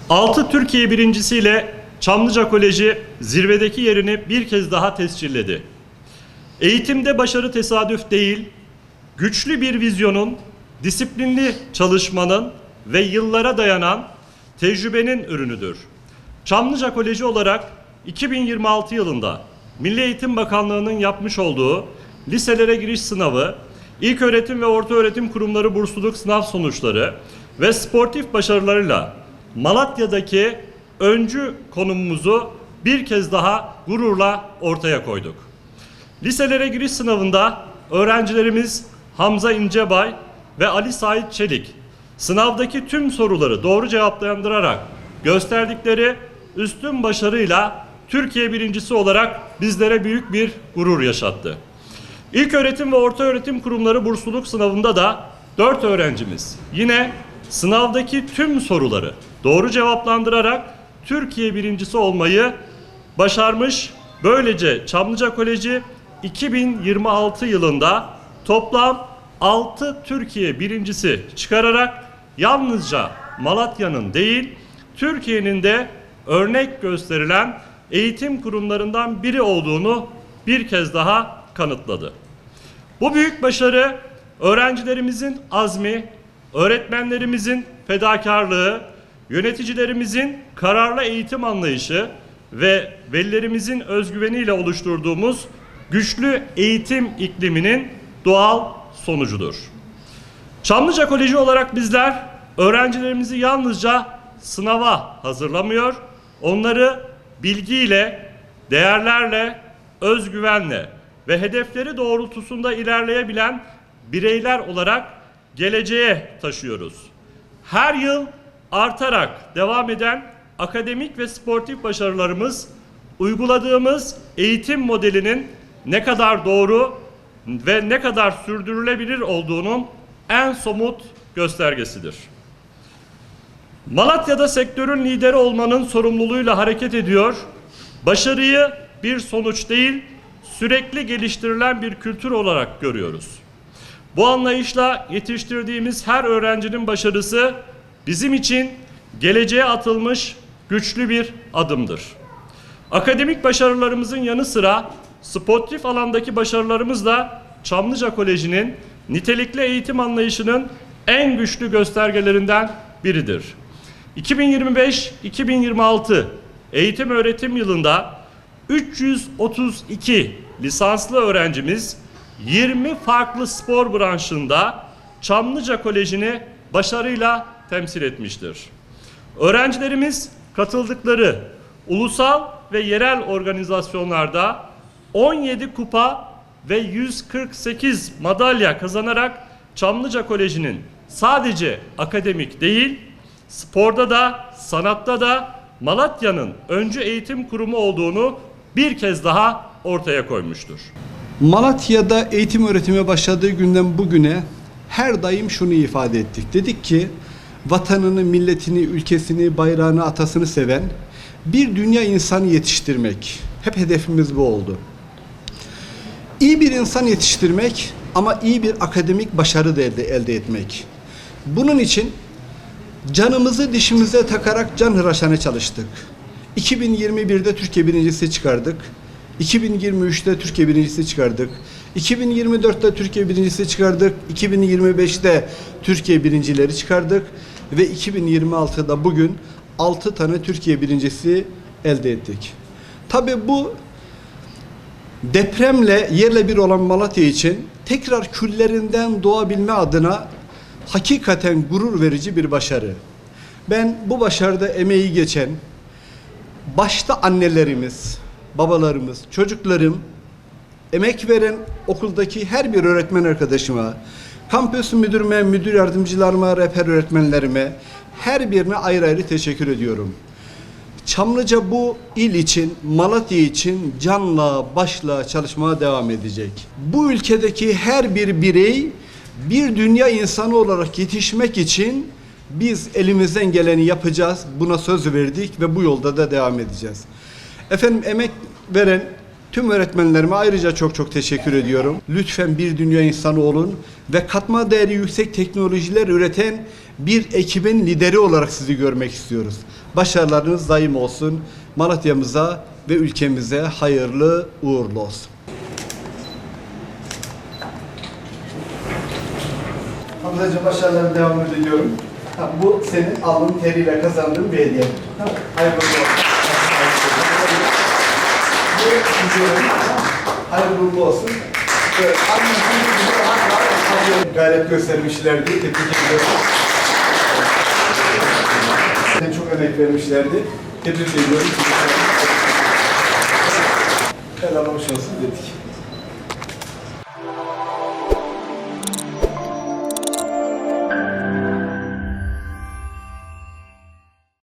Altı Türkiye birincisiyle Çamlıca Koleji zirvedeki yerini bir kez daha tescilledi. Eğitimde başarı tesadüf değil, güçlü bir vizyonun, disiplinli çalışmanın ve yıllara dayanan tecrübenin ürünüdür. Çamlıca Koleji olarak 2026 yılında Milli Eğitim Bakanlığı'nın yapmış olduğu liselere giriş sınavı, ilköğretim ve ortaöğretim kurumları bursluluk sınav sonuçları ve sportif başarılarıyla Malatya'daki öncü konumumuzu bir kez daha gururla ortaya koyduk. Liselere giriş sınavında öğrencilerimiz Hamza İncebay ve Ali Sait Çelik sınavdaki tüm soruları doğru cevaplandırarak gösterdikleri üstün başarıyla Türkiye birincisi olarak bizlere büyük bir gurur yaşattı. İlköğretim ve ortaöğretim kurumları bursluluk sınavında da 4 öğrencimiz yine sınavdaki tüm soruları doğru cevaplandırarak Türkiye birincisi olmayı başarmış. Böylece Çamlıca Koleji 2026 yılında toplam 6 Türkiye birincisi çıkararak yalnızca Malatya'nın değil, Türkiye'nin de örnek gösterilen eğitim kurumlarından biri olduğunu bir kez daha kanıtladı. Bu büyük başarı öğrencilerimizin azmi, öğretmenlerimizin fedakarlığı, yöneticilerimizin kararlı eğitim anlayışı ve velilerimizin özgüveniyle oluşturduğumuz güçlü eğitim ikliminin doğal sonucudur. Çamlıca Koleji olarak bizler öğrencilerimizi yalnızca sınava hazırlamıyor, onları bilgiyle, değerlerle, özgüvenle ve hedefleri doğrultusunda ilerleyebilen bireyler olarak geleceğe taşıyoruz. Her yıl artarak devam eden akademik ve sportif başarılarımız, uyguladığımız eğitim modelinin ne kadar doğru ve ne kadar sürdürülebilir olduğunun en somut göstergesidir. Malatya'da sektörün lideri olmanın sorumluluğuyla hareket ediyor, başarıyı bir sonuç değil, sürekli geliştirilen bir kültür olarak görüyoruz. Bu anlayışla yetiştirdiğimiz her öğrencinin başarısı bizim için geleceğe atılmış güçlü bir adımdır. Akademik başarılarımızın yanı sıra sportif alandaki başarılarımız da Çamlıca Koleji'nin nitelikli eğitim anlayışının en güçlü göstergelerinden biridir. 2025-2026 eğitim öğretim yılında 332 lisanslı öğrencimiz 20 farklı spor branşında Çamlıca Koleji'ni başarıyla temsil etmiştir. Öğrencilerimiz katıldıkları ulusal ve yerel organizasyonlarda 17 kupa ve 148 madalya kazanarak Çamlıca Koleji'nin sadece akademik değil, sporda da, sanatta da Malatya'nın öncü eğitim kurumu olduğunu bir kez daha ortaya koymuştur. Malatya'da eğitim öğretime başladığı günden bugüne her daim şunu ifade ettik. Dedik ki vatanını, milletini, ülkesini, bayrağını, atasını seven bir dünya insanı yetiştirmek. Hep hedefimiz bu oldu. İyi bir insan yetiştirmek ama iyi bir akademik başarı da elde etmek. Bunun için canımızı dişimize takarak canhıraşane çalıştık. 2021'de Türkiye birincisi çıkardık. 2023'te Türkiye birincisi çıkardık. 2024'te Türkiye birincisi çıkardık. 2025'te Türkiye birincileri çıkardık. Ve 2026'da bugün 6 tane Türkiye birincisi elde ettik. Tabii bu depremle yerle bir olan Malatya için tekrar küllerinden doğabilme adına hakikaten gurur verici bir başarı. Ben bu başarıda emeği geçen, başta annelerimiz, babalarımız, çocuklarım, emek veren okuldaki her bir öğretmen arkadaşıma, kampüs müdürüme, müdür yardımcılarıma, rehber öğretmenlerime, her birine ayrı ayrı teşekkür ediyorum. Çamlıca bu il için, Malatya için canla başla çalışmaya devam edecek. Bu ülkedeki her bir birey bir dünya insanı olarak yetişmek için biz elimizden geleni yapacağız. Buna söz verdik ve bu yolda da devam edeceğiz. Efendim emek veren Tüm öğretmenlerime ayrıca çok teşekkür ediyorum. Lütfen bir dünya insanı olun ve katma değeri yüksek teknolojiler üreten bir ekibin lideri olarak sizi görmek istiyoruz. Başarılarınız daim olsun. Malatya'mıza ve ülkemize hayırlı uğurlu olsun. Hamzacığım, başarılarına devam ediyorum. Bu senin alnın teriyle kazandığın bir hediye. Hayırlı olsun. Hayırlı uğurlu olsun. Evet, gayret göstermişlerdi. Tebrik ediyorum. Çok emek vermişlerdi. Tebrik ediyorum. Helal olsun dedik.